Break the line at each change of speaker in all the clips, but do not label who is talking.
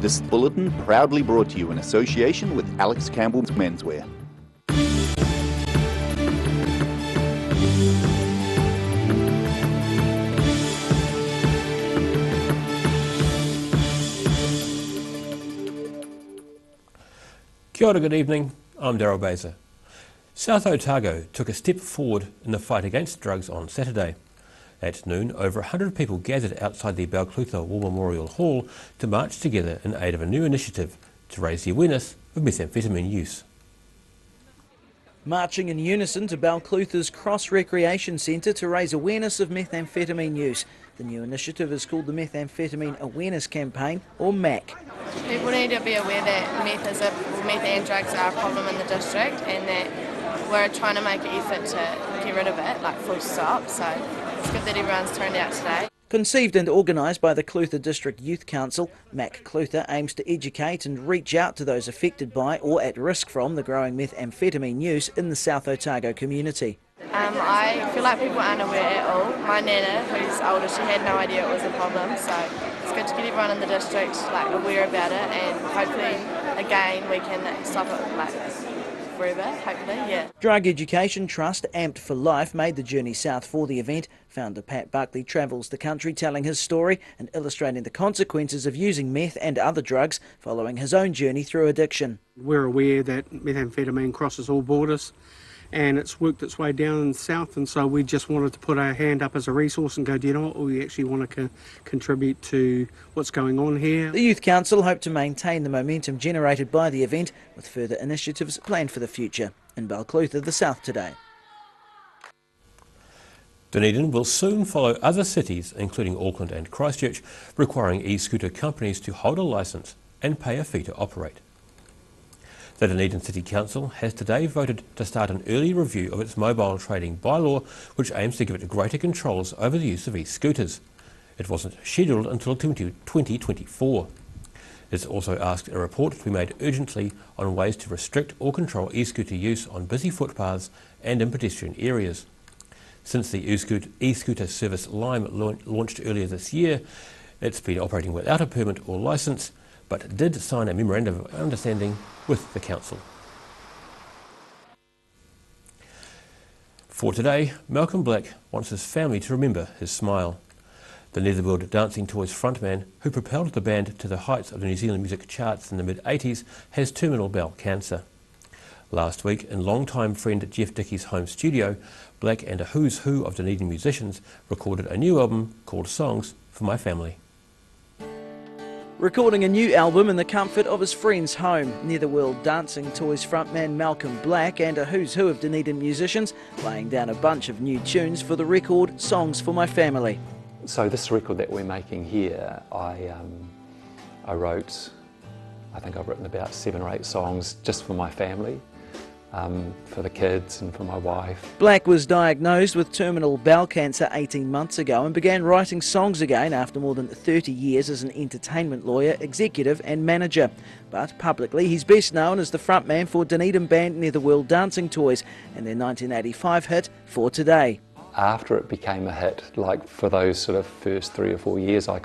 This bulletin proudly brought to you in association with Alex Campbell's Menswear.
Kia ora, good evening. I'm Daryl Baser. South Otago took a step forward in the fight against drugs on Saturday. At noon, over 100 people gathered outside the Balclutha War Memorial Hall to march together in aid of a new initiative to raise the awareness of methamphetamine use.
Marching in unison to Balclutha's Cross Recreation Centre to raise awareness of methamphetamine use. The new initiative is called the Methamphetamine Awareness Campaign, or MAC.
People need to be aware that meth and drugs are a problem in the district, and that we're trying to make an effort to get rid of it, like full stop. So it's good that everyone's turned out today.
Conceived and organised by the Clutha District Youth Council, MAC Clutha aims to educate and reach out to those affected by or at risk from the growing methamphetamine use in the South Otago community.
I feel like people aren't aware at all. My nana, who's older, she had no idea it was a problem, so it's good to get everyone in the district aware about it, and hopefully again we can stop it forever, hopefully, yeah.
Drug Education Trust Amped for Life made the journey south for the event. Founder Pat Buckley travels the country telling his story and illustrating the consequences of using meth and other drugs following his own journey through addiction.
We're aware that methamphetamine crosses all borders, and it's worked its way down in the south, and so we just wanted to put our hand up as a resource and go, do you know what, we actually want to contribute to what's going on here.
The Youth Council hope to maintain the momentum generated by the event with further initiatives planned for the future. In Balclutha, the South Today.
Dunedin will soon follow other cities, including Auckland and Christchurch, requiring e-scooter companies to hold a licence and pay a fee to operate. The Dunedin City Council has today voted to start an early review of its mobile trading bylaw, which aims to give it greater controls over the use of e-scooters. It wasn't scheduled until 2024. It's also asked a report to be made urgently on ways to restrict or control e-scooter use on busy footpaths and in pedestrian areas. Since the e-scooter service Lime launched earlier this year, it's been operating without a permit or licence, but did sign a memorandum of understanding with the council. For today, Malcolm Black wants his family to remember his smile. The Netherworld Dancing Toys frontman, who propelled the band to the heights of the New Zealand music charts in the mid-80s, has terminal bowel cancer. Last week, in longtime friend Jeff Dickey's home studio, Black and a who's who of Dunedin musicians recorded a new album called Songs for My Family.
Recording a new album in the comfort of his friend's home, Netherworld Dancing Toys frontman Malcolm Black and a who's who of Dunedin musicians laying down a bunch of new tunes for the record Songs for My Family.
So this record that we're making here, I wrote, I think I've written about 7 or 8 songs just for my family. For the kids and for my wife.
Black was diagnosed with terminal bowel cancer 18 months ago and began writing songs again after more than 30 years as an entertainment lawyer, executive and manager. But publicly he's best known as the frontman for Dunedin band Netherworld Dancing Toys and their 1985 hit For Today.
After it became a hit, like for those sort of first 3 or 4 years, I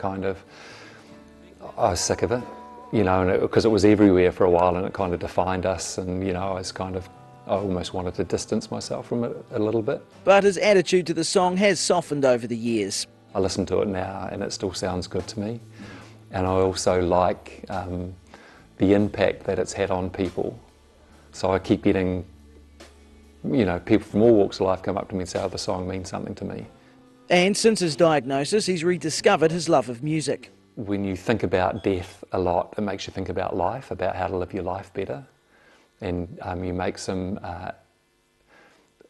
was sick of it. You know, because it was everywhere for a while and it kind of defined us, and, you know, I almost wanted to distance myself from it a little bit.
But his attitude to the song has softened over the years.
I listen to it now and it still sounds good to me. And I also like the impact that it's had on people. So I keep getting, you know, people from all walks of life come up to me and say, oh, the song means something to me.
And since his diagnosis, he's rediscovered his love of music.
When you think about death a lot, it makes you think about life, about how to live your life better. And you make some,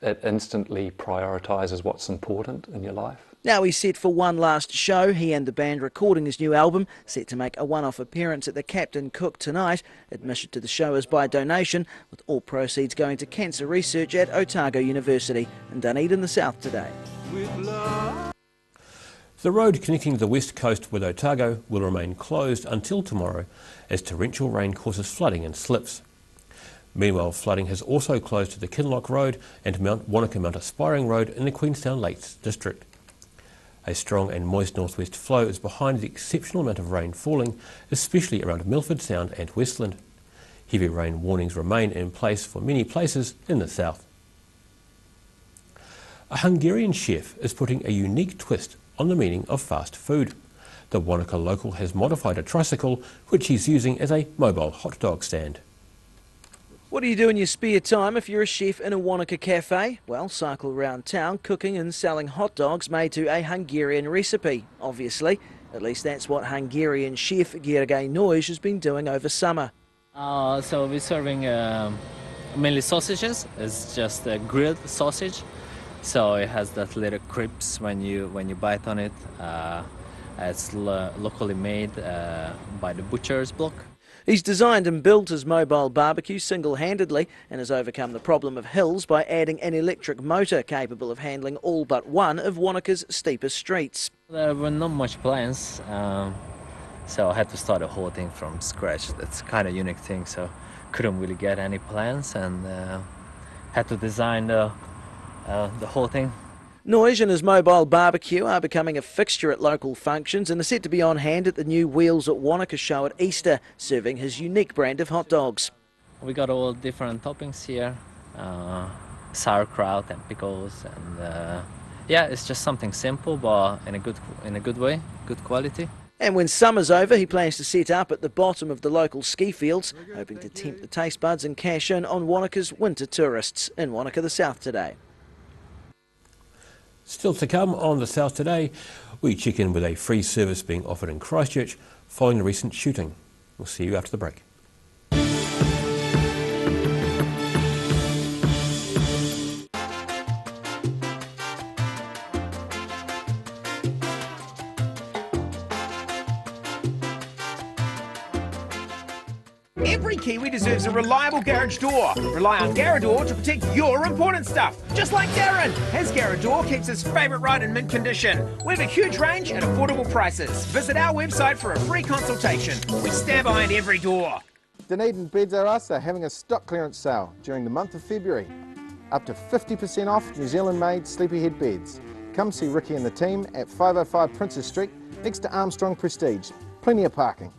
it instantly prioritises what's important in your life.
Now he's set for one last show, he and the band recording his new album, set to make a one-off appearance at the Captain Cook tonight. Admission to the show is by donation, with all proceeds going to cancer research at Otago University in Dunedin, the South Today.
The road connecting the west coast with Otago will remain closed until tomorrow as torrential rain causes flooding and slips. Meanwhile, flooding has also closed the Kinloch Road and Mount Wanaka Mount Aspiring Road in the Queenstown Lakes district. A strong and moist northwest flow is behind the exceptional amount of rain falling, especially around Milford Sound and Westland. Heavy rain warnings remain in place for many places in the south. A Hungarian chef is putting a unique twist on the meaning of fast food. The Wanaka local has modified a tricycle which he's using as a mobile hot dog stand.
What do you do in your spare time if you're a chef in a Wanaka cafe? Well, cycle around town cooking and selling hot dogs made to a Hungarian recipe, obviously. At least that's what Hungarian chef Gergely Nagy has been doing over summer.
So we're serving mainly sausages. It's just a grilled sausage. So it has that little crisps when you bite on it. It's locally made by the butcher's block.
He's designed and built his mobile barbecue single-handedly and has overcome the problem of hills by adding an electric motor capable of handling all but one of Wanaka's steepest streets.
There were not much plans, so I had to start the whole thing from scratch. That's kind of a unique thing, so couldn't really get any plans and had to design the whole thing.
Nagy and his mobile barbecue are becoming a fixture at local functions and are set to be on hand at the new Wheels at Wanaka show at Easter, serving his unique brand of hot dogs.
We got all different toppings here, sauerkraut and pickles, and yeah, it's just something simple but in a good way, good quality.
And when summer's over, he plans to set up at the bottom of the local ski fields, hoping to tempt the taste buds and cash in on Wanaka's winter tourists. In Wanaka, the South Today.
Still to come on the South Today, we check in with a free service being offered in Christchurch following the recent shooting. We'll see you after the break.
Every Kiwi deserves a reliable garage door. Rely on Garrador to protect your important stuff. Just like Darren. His Garrador keeps his favourite ride in mint condition. We have a huge range at affordable prices. Visit our website for a free consultation. We stand behind every door.
Dunedin Beds R Us are having a stock clearance sale during the month of February. Up to 50% off New Zealand-made sleepyhead beds. Come see Ricky and the team at 505 Princess Street next to Armstrong Prestige. Plenty of parking.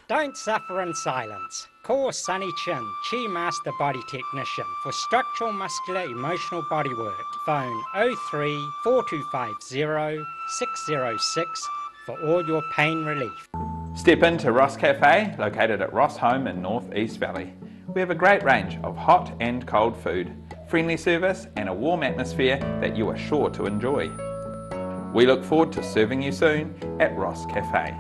Don't suffer in silence. Call Sunny Chin, Chi Master Body Technician for structural, muscular, emotional bodywork. Phone 03 4250 606 for all your pain relief.
Step into Ross Cafe, located at Ross Home in North East Valley. We have a great range of hot and cold food, friendly service and a warm atmosphere that you are sure to enjoy. We look forward to serving you soon at Ross Cafe.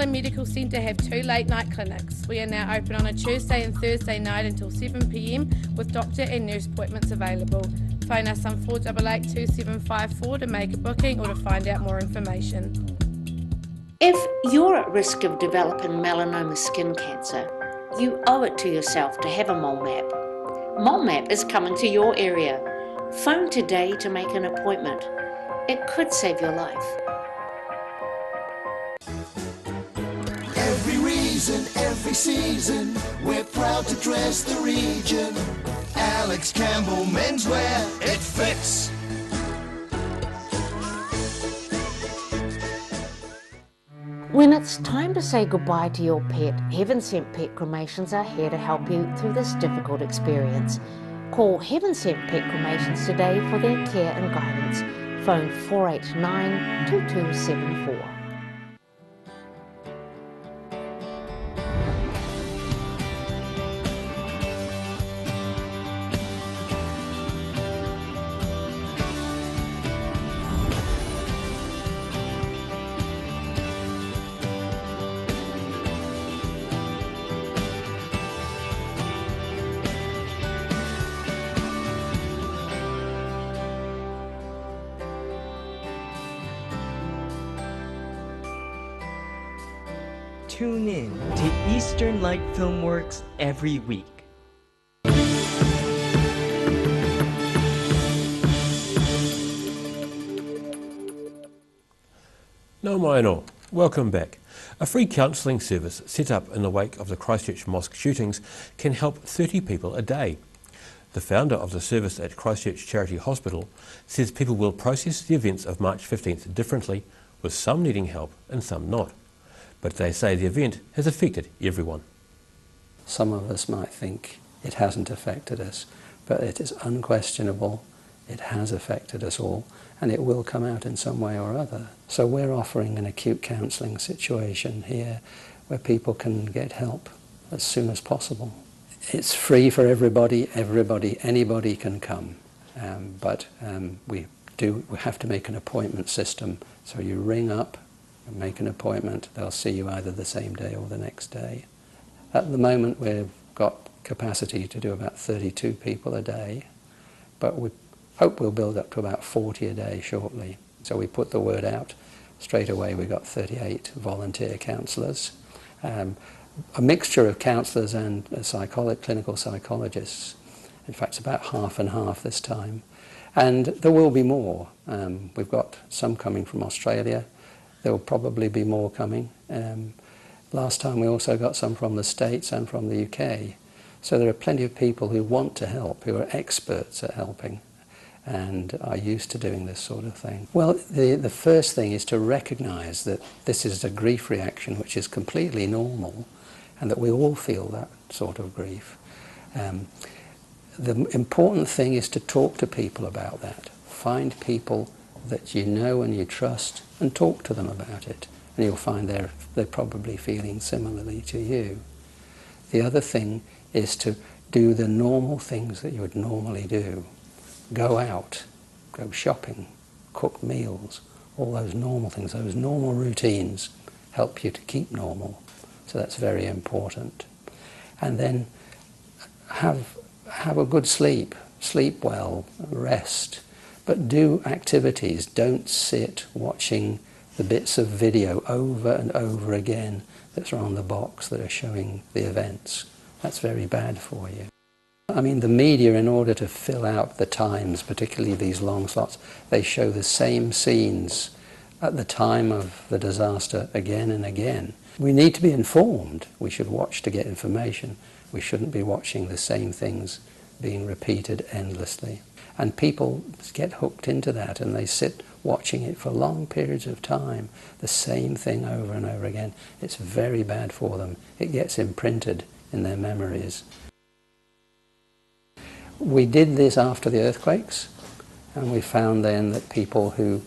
Medical Centre have 2 late night clinics. We are now open on a Tuesday and Thursday night until 7 p.m. with doctor and nurse appointments available. Phone us on 488 2754 to make a booking or to find out more information.
If you're at risk of developing melanoma skin cancer, you owe it to yourself to have a mole map. Mole map is coming to your area. Phone today to make an appointment. It could save your life.
Every season, we're proud to dress the region. Alex Campbell menswear, it fits.
When it's time to say goodbye to your pet, Heaven Sent Pet Cremations are here to help you through this difficult experience. Call Heaven Sent Pet Cremations today for their care and guidance. Phone 489 2274.
tune in to Eastern Light Filmworks every week.
Nau mai anō. Welcome back. A free counselling service set up in the wake of the Christchurch mosque shootings can help 30 people a day. The founder of the service at Christchurch Charity Hospital says people will process the events of March 15th differently, with some needing help and some not. But they say the event has affected everyone.
Some of us might think it hasn't affected us, but it is unquestionable. It has affected us all, and it will come out in some way or other. So we're offering an acute counselling situation here where people can get help as soon as possible. It's free for everybody, anybody can come, but we have to make an appointment system. So you ring up and make an appointment, they'll see you either the same day or the next day. At the moment we've got capacity to do about 32 people a day, but we hope we'll build up to about 40 a day shortly. So we put the word out. Straight away we got 38 volunteer counsellors. A mixture of counsellors and clinical psychologists. In fact, it's about half and half this time. And there will be more. We've got some coming from Australia. There will probably be more coming. Last time we also got some from the States and from the UK. So there are plenty of people who want to help, who are experts at helping and are used to doing this sort of thing. Well, the first thing is to recognise that this is a grief reaction which is completely normal, and that we all feel that sort of grief. The important thing is to talk to people about that. Find people that you know and you trust and talk to them about it, and you'll find they're probably feeling similarly to you. The other thing is to do the normal things that you would normally do. Go out, go shopping, cook meals, all those normal things, those normal routines help you to keep normal. So that's very important. And then have a good sleep, sleep well, rest, but do activities. Don't sit watching the bits of video over and over again that are on the box that are showing the events. That's very bad for you. I mean, the media, in order to fill out the times, particularly these long slots, they show the same scenes at the time of the disaster again and again. We need to be informed. We should watch to get information. We shouldn't be watching the same things being repeated endlessly. And people get hooked into that, and they sit watching it for long periods of time, the same thing over and over again. It's very bad for them. It gets imprinted in their memories. We did this after the earthquakes, and we found then that people who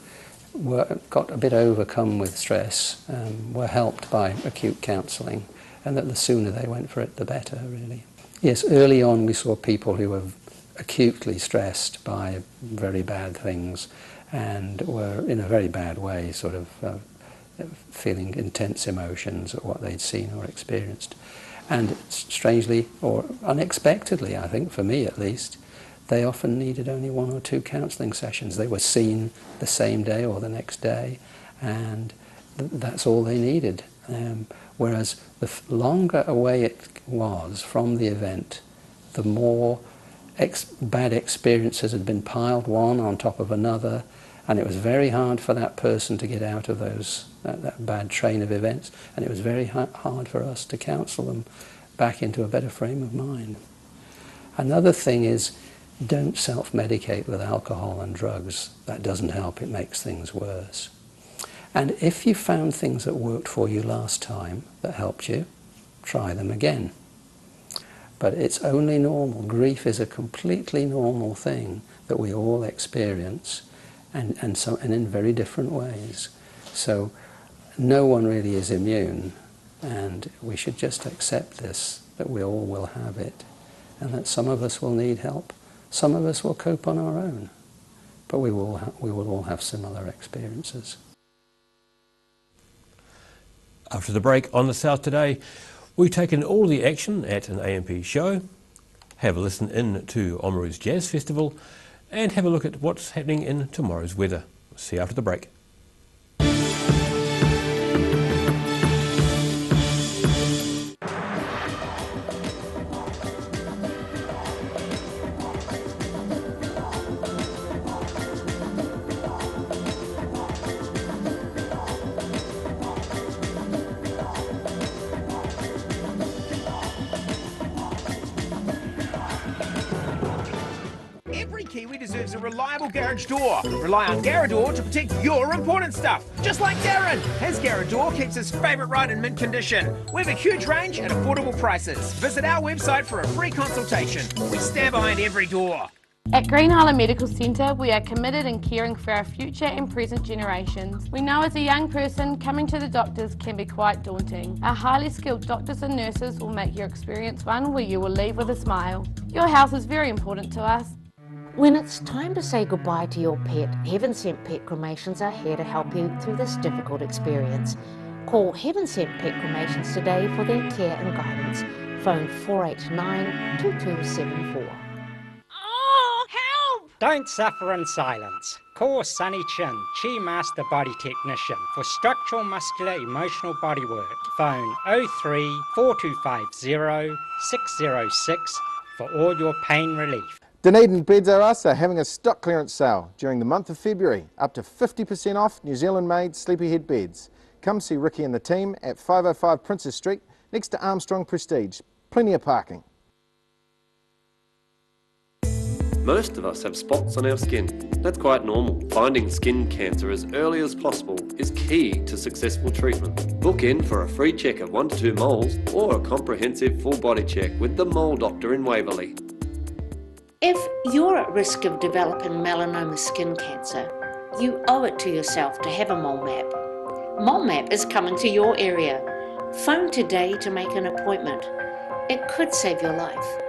got a bit overcome with stress were helped by acute counselling, and that the sooner they went for it, the better, really. Yes, early on we saw people who were acutely stressed by very bad things and were in a very bad way sort of feeling intense emotions at what they'd seen or experienced. And strangely, or unexpectedly, I think, for me at least, they often needed only 1 or 2 counselling sessions. They were seen the same day or the next day, and that's all they needed. Whereas the longer away it was from the event, the more bad experiences had been piled one on top of another, and it was very hard for that person to get out of that bad train of events, and it was very hard for us to counsel them back into a better frame of mind. Another thing is, don't self-medicate with alcohol and drugs. That doesn't help, it makes things worse. And if you found things that worked for you last time that helped you, try them again. But it's only normal. Grief is a completely normal thing that we all experience, and in very different ways. So no one really is immune, and we should just accept this, that we all will have it, and that some of us will need help, some of us will cope on our own, but we will all have similar experiences.
After the break on the South Today, we've taken all the action at an AMP show, have a listen in to Oamaru's Jazz Festival, and have a look at what's happening in tomorrow's weather. See you after the break.
reliable garage door. Rely on Garrador to protect your important stuff. Just like Darren, his Garrador keeps his favourite ride in mint condition. We have a huge range at affordable prices. Visit our website for a free consultation. We stand behind every door.
At Green Harlem Medical Centre, we are committed in caring for our future and present generations. We know as a young person, coming to the doctors can be quite daunting. Our highly skilled doctors and nurses will make your experience one where you will leave with a smile. Your health is very important to us.
When it's time to say goodbye to your pet, Heaven Sent Pet Cremations are here to help you through this difficult experience. Call Heaven Sent Pet Cremations today for their care and guidance. Phone 489-2274.
Don't suffer in silence. Call Sunny Chin, Chi Master Body Technician for structural, muscular, emotional bodywork. Phone 03 4250 606 for all your pain relief.
Dunedin Beds R Us are having a stock clearance sale during the month of February, up to 50% off New Zealand made sleepyhead beds. Come see Ricky and the team at 505 Princess Street next to Armstrong Prestige. Plenty of parking.
Most of us have spots on our skin. That's quite normal. Finding skin cancer as early as possible is key to successful treatment. Book in for a free check of 1 to 2 moles or a comprehensive full body check with the Mole Doctor in Waverley.
If you're at risk of developing melanoma skin cancer, you owe it to yourself to have a mole map. Mole Map is coming to your area. Phone today to make an appointment. It could save your life.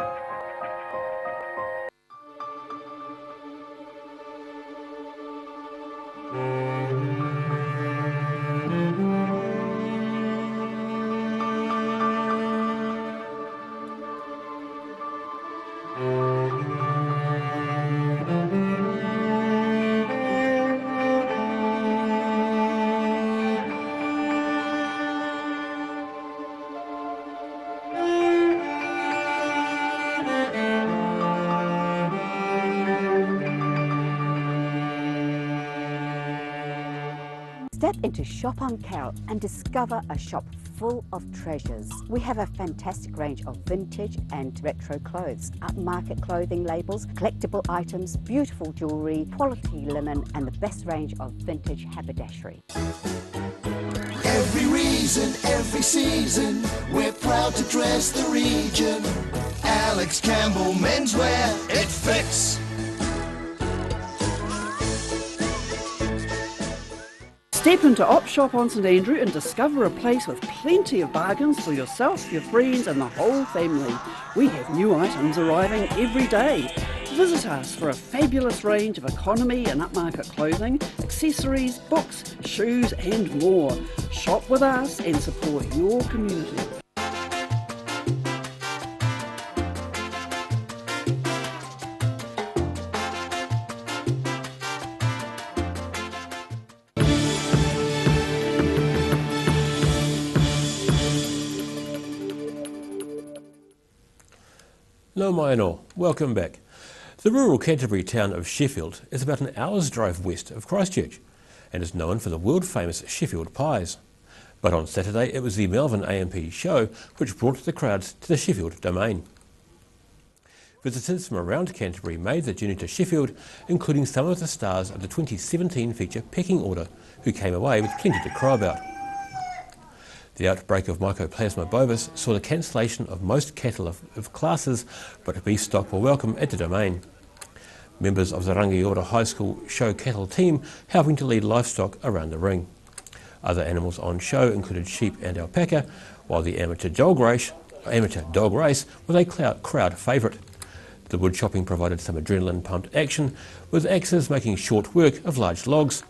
Step into Shop on Carroll and discover a shop full of treasures. We have a fantastic range of vintage and retro clothes, upmarket clothing labels, collectible items, beautiful jewellery, quality linen and the best range of vintage haberdashery.
Every reason, every season, we're proud to dress the region. Alex Campbell Menswear, it fits.
Step into Op Shop on St Andrew and discover a place with plenty of bargains for yourself, your friends and the whole family. We have new items arriving every day. Visit us for a fabulous range of economy and upmarket clothing, accessories, books, shoes and more. Shop with us and support your community.
No mai no, welcome back. The rural Canterbury town of Sheffield is about an hour's drive west of Christchurch and is known for the world famous Sheffield pies. But on Saturday it was the Melbourne AMP show which brought the crowds to the Sheffield domain. Visitors from around Canterbury made the journey to Sheffield, including some of the stars of the 2017 feature Pecking Order, who came away with plenty to cry about. The outbreak of Mycoplasma bovis saw the cancellation of most cattle of classes, but beef stock were welcome at the domain. Members of the Rangiora High School show cattle team helping to lead livestock around the ring. Other animals on show included sheep and alpaca, while the amateur dog race was a crowd favourite. The wood chopping provided some adrenaline-pumped action, with axes making short work of large logs.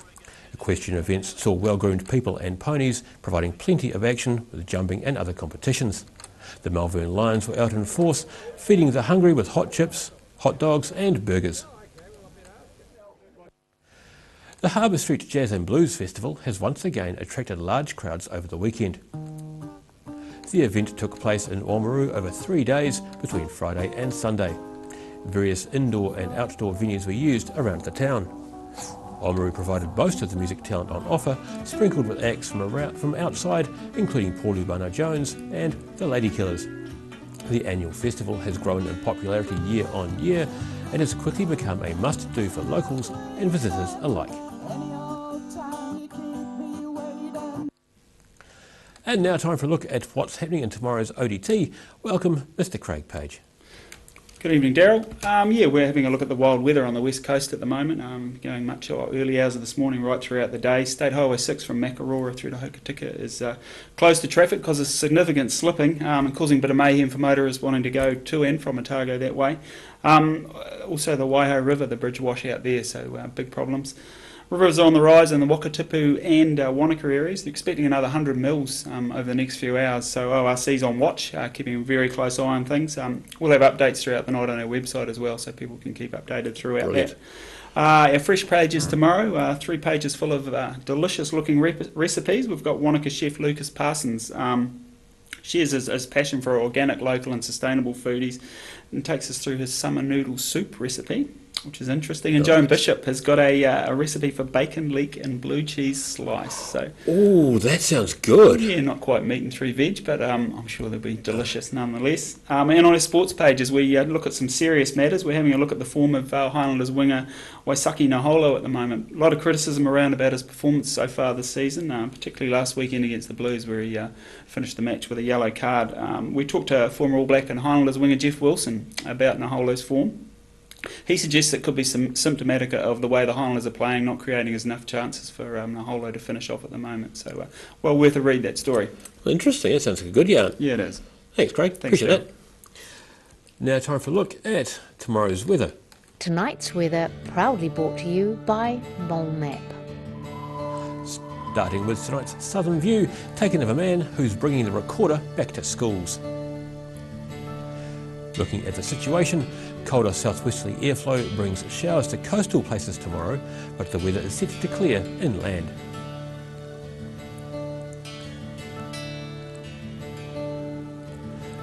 Equestrian events saw well-groomed people and ponies, providing plenty of action with jumping and other competitions. The Malvern Lions were out in force, feeding the hungry with hot chips, hot dogs and burgers. The Harbour Street Jazz and Blues Festival has once again attracted large crowds over the weekend. The event took place in Oamaru over 3 days between Friday and Sunday. Various indoor and outdoor venues were used around the town. Oamaru provided most of the music talent on offer, sprinkled with acts from outside, including Paul Ubana-Jones and the Lady Killers. The annual festival has grown in popularity year on year, and has quickly become a must-do for locals and visitors alike. And now time for a look at what's happening in tomorrow's ODT. Welcome, Mr. Craig Page.
Good evening, Daryl. Yeah, we're having a look at the wild weather on the west coast at the moment, going much early hours of this morning right throughout the day. State Highway 6 from Makarora through to Hokitika is closed to traffic because of significant slipping and causing a bit of mayhem for motorists wanting to go to and from Otago that way. Also the Waiho River, the bridge washout there, so big problems. Rivers are on the rise in the Wakatipu and Wanaka areas. They're expecting another 100 mils over the next few hours, so ORC's on watch, keeping a very close eye on things. We'll have updates throughout the night on our website as well, so people can keep updated throughout
Brilliant.
that. Our fresh pages tomorrow, 3 pages full of delicious looking recipes. We've got Wanaka chef Lucas Parsons. Shares his passion for organic, local and sustainable foodies and takes us through his summer noodle soup recipe, which is interesting. And Joan Bishop has got a recipe for bacon leek and blue cheese slice. So,
oh, that sounds good.
Yeah, not quite meat and 3 veg, but I'm sure they'll be delicious nonetheless. And on our sports pages, we look at some serious matters. We're having a look at the form of Highlanders winger Waisaki Naholo at the moment. A lot of criticism around about his performance so far this season, particularly last weekend against the Blues, where he finished the match with a yellow card. We talked to former All Black and Highlanders winger Jeff Wilson about Naholo's form. He suggests it could be some symptomatic of the way the Highlanders are playing, not creating enough chances for Naholo to finish off at the moment. So, well worth a read, that story.
Well, interesting. That sounds like a good yarn.
Yeah, it is.
Thanks, Craig.
Thanks,
Appreciate that. Now time for a look at tomorrow's weather.
Tonight's weather proudly brought to you by Mole Map.
Starting with tonight's southern view, taken of a man who's bringing the recorder back to schools. Looking at the situation, colder southwesterly airflow brings showers to coastal places tomorrow, but the weather is set to clear inland.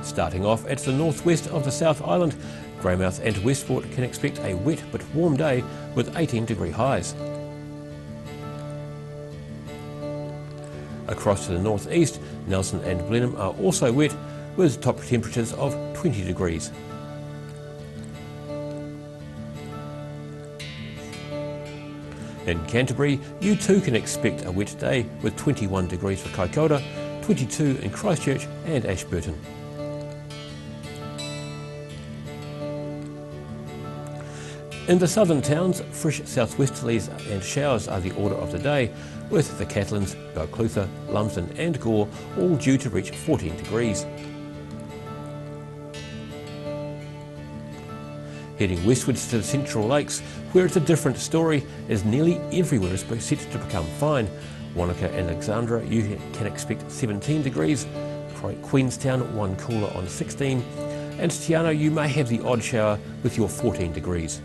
Starting off at the northwest of the South Island, Greymouth and Westport can expect a wet but warm day with 18-degree highs. Across to the northeast, Nelson and Blenheim are also wet with top temperatures of 20 degrees. In Canterbury, you too can expect a wet day with 21 degrees for Kaikoura, 22 in Christchurch and Ashburton. In the southern towns, fresh southwesterlies and showers are the order of the day, with the Catlins, Balclutha, Lumsden and Gore all due to reach 14 degrees. Heading westwards to the Central Lakes, where it's a different story, as nearly everywhere is set to become fine. Wanaka and Alexandra, you can expect 17 degrees, Queenstown, one cooler on 16, and Tiano, you may have the odd shower with your 14 degrees.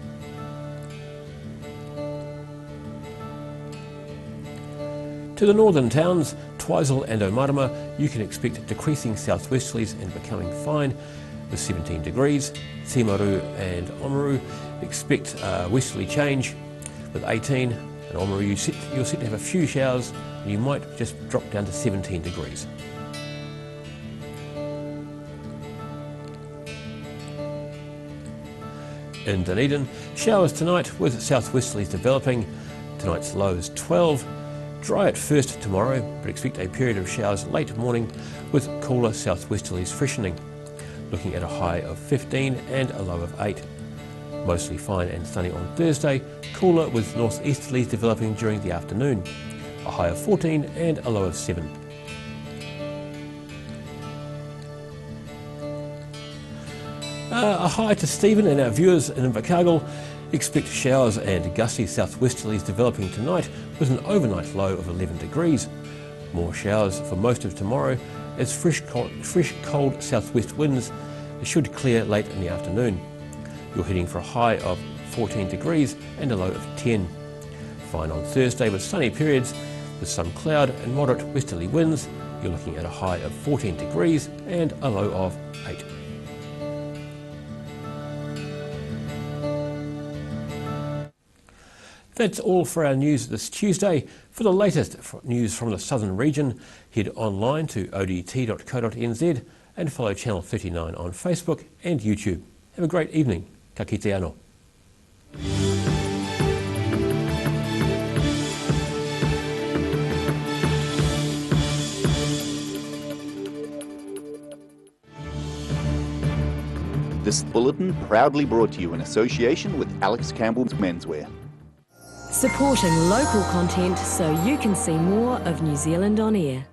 To the northern towns, Twizel and Omarama, you can expect decreasing southwesterlies and becoming fine with 17 degrees. Timaru and Oamaru expect westerly change with 18, and Oamaru you're set to have a few showers and you might just drop down to 17 degrees. In Dunedin, showers tonight with southwesterlies developing. Tonight's low is 12. Dry at first tomorrow, but expect a period of showers late morning with cooler southwesterlies freshening. Looking at a high of 15 and a low of 8. Mostly fine and sunny on Thursday, cooler with northeasterlies developing during the afternoon. A high of 14 and a low of 7. A hi to Stephen and our viewers in Invercargill. Expect showers and gusty southwesterlies developing tonight with an overnight low of 11 degrees. More showers for most of tomorrow as fresh cold southwest winds should clear late in the afternoon. You're heading for a high of 14 degrees and a low of 10. Fine on Thursday with sunny periods with some cloud and moderate westerly winds. You're looking at a high of 14 degrees and a low of 8. That's all for our news this Tuesday. For the latest news from the southern region, head online to odt.co.nz and follow Channel 39 on Facebook and YouTube. Have a great evening. Ka kite anō.
This bulletin proudly brought to you in association with Alex Campbell's Menswear.
Supporting local content so you can see more of New Zealand on air.